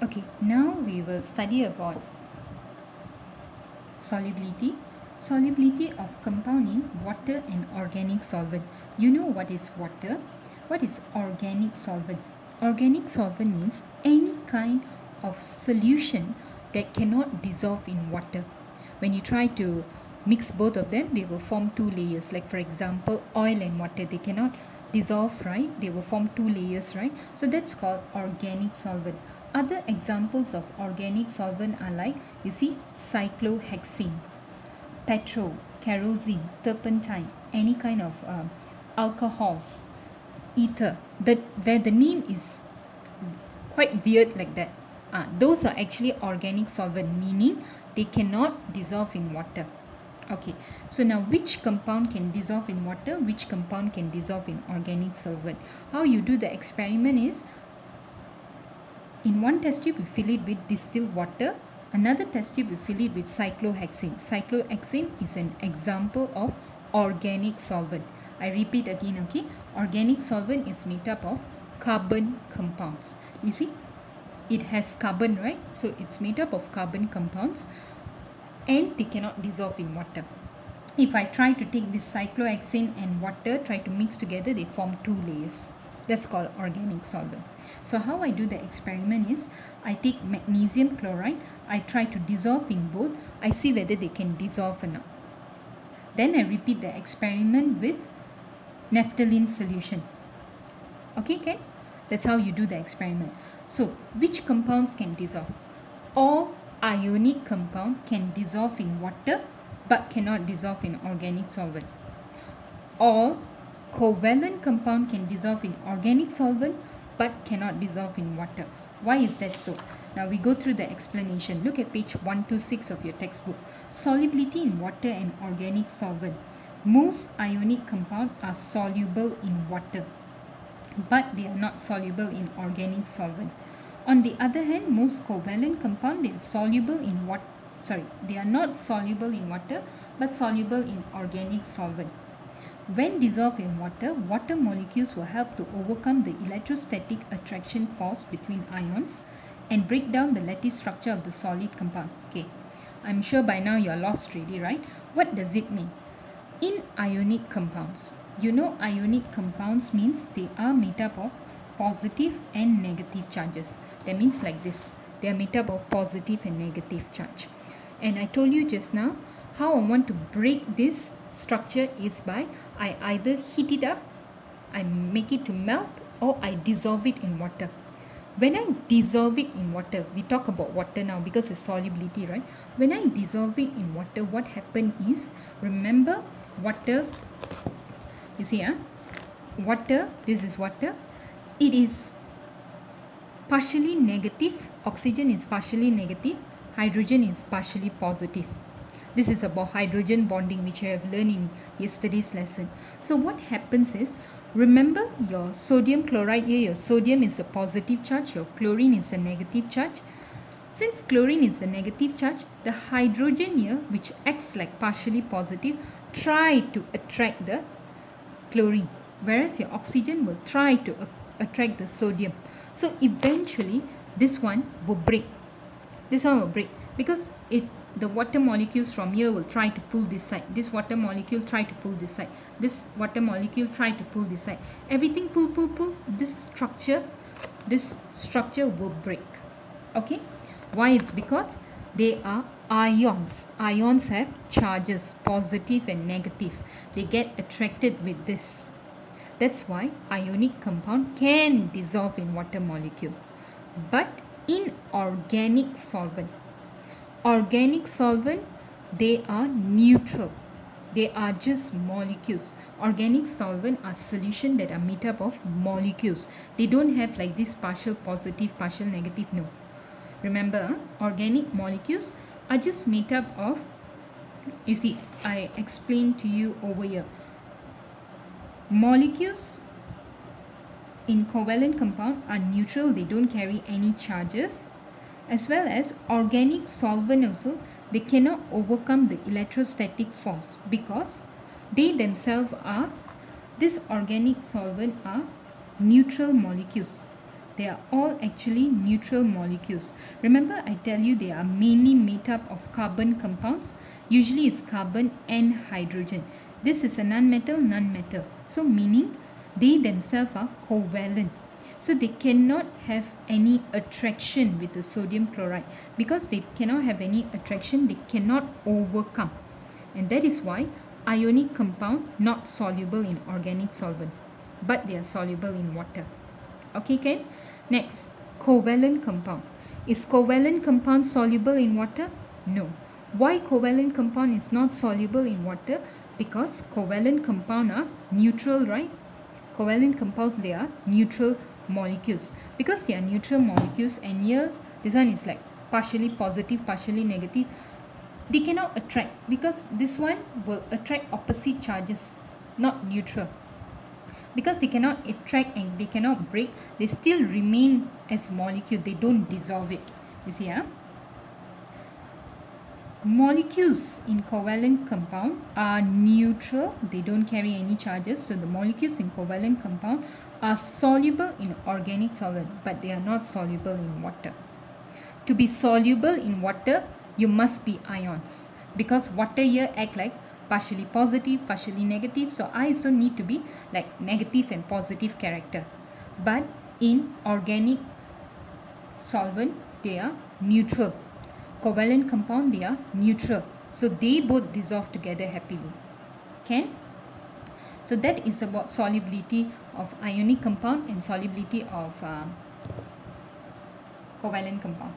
Okay, now we will study about solubility. Solubility of compound in water and organic solvent. You know what is water? What is organic solvent? Organic solvent means any kind of solution that cannot dissolve in water. When you try to mix both of them, they will form two layers. Like for example, oil and water, they cannot dissolve, right? They will form two layers, right? So that's called organic solvent. Other examples of organic solvent are like, you see, cyclohexene, petrol, kerosene, turpentine, any kind of alcohols, ether, where the name is quite weird like that. Those are actually organic solvent, meaning they cannot dissolve in water. Okay, so now which compound can dissolve in water, which compound can dissolve in organic solvent? How you do the experiment is, in one test tube, you fill it with distilled water. Another test tube, you fill it with cyclohexane. Cyclohexane is an example of organic solvent. I repeat again, okay? Organic solvent is made up of carbon compounds. You see, it has carbon, right? So it's made up of carbon compounds and they cannot dissolve in water. If I try to take this cyclohexane and water, try to mix together, they form two layers. That's called organic solvent. So how I do the experiment is, I take magnesium chloride, I try to dissolve in both, I see whether they can dissolve or not. Then I repeat the experiment with naphthalene solution. Okay, okay? That's how you do the experiment. So which compounds can dissolve? All ionic compound can dissolve in water but cannot dissolve in organic solvent. All covalent compound can dissolve in organic solvent but cannot dissolve in water. Why is that so? Now we go through the explanation. Look at page 126 of your textbook. Solubility in water and organic solvent. Most ionic compounds are soluble in water, but they are not soluble in organic solvent. On the other hand, most covalent compounds, they are soluble in water. They are not soluble in water, but soluble in organic solvent. When dissolved in water, water molecules will help to overcome the electrostatic attraction force between ions and break down the lattice structure of the solid compound. Okay, I'm sure by now you're lost already, right? What does it mean? In ionic compounds, you know ionic compounds means they are made up of positive and negative charges. That means like this, they are made up of positive and negative charge. And I told you just now, how I want to break this structure is by, I either heat it up, I make it to melt, or I dissolve it in water. When I dissolve it in water, we talk about water now because it's solubility, right? When I dissolve it in water, what happened is, remember water, you see, water, this is water, it is partially negative, oxygen is partially negative, hydrogen is partially positive. This is about hydrogen bonding, which you have learned in yesterday's lesson. So what happens is, remember your sodium chloride here, your sodium is a positive charge, your chlorine is a negative charge. Since chlorine is a negative charge, the hydrogen here, which acts like partially positive, try to attract the chlorine, whereas your oxygen will try to attract the sodium. So eventually this one will break. This one will break because the water molecules from here will try to pull this side. This water molecule try to pull this side. This water molecule try to pull this side. Everything pull, pull, pull. This structure will break. Okay? Why? It's because they are ions. Ions have charges, positive and negative. They get attracted with this. That's why ionic compound can dissolve in water molecule. But in organic solvent, they are neutral. They are just molecules. Organic solvent are solutions that are made up of molecules. They don't have like this partial positive, partial negative, no. Remember, organic molecules are just made up of, you see, I explained to you over here. Molecules in covalent compound are neutral, they don't carry any charges. As well as organic solvent also, they cannot overcome the electrostatic force because they themselves are, this organic solvent are neutral molecules. They are all actually neutral molecules. Remember, I tell you they are mainly made up of carbon compounds. Usually it's carbon and hydrogen. This is a non-metal. So meaning they themselves are covalent. So they cannot have any attraction with the sodium chloride. Because they cannot have any attraction, they cannot overcome. And that is why ionic compound not soluble in organic solvent, but they are soluble in water. Okay, Ken? Next, covalent compound. Is covalent compound soluble in water? No. Why covalent compound is not soluble in water? Because covalent compound are neutral, right? Covalent compounds, they are neutral molecules. Because they are neutral molecules, and here this one is like partially positive, partially negative, they cannot attract, because this one will attract opposite charges, not neutral. Because they cannot attract and they cannot break, they still remain as molecule, they don't dissolve it. You see, molecules in covalent compound are neutral, they don't carry any charges. So the molecules in covalent compound are soluble in organic solvent, but they are not soluble in water. To be soluble in water, you must be ions, because water here act like partially positive, partially negative. So I also need to be like negative and positive character. But in organic solvent, they are neutral. Covalent compound, they are neutral. So they both dissolve together happily. Okay? So that is about solubility of ionic compound and solubility of covalent compound.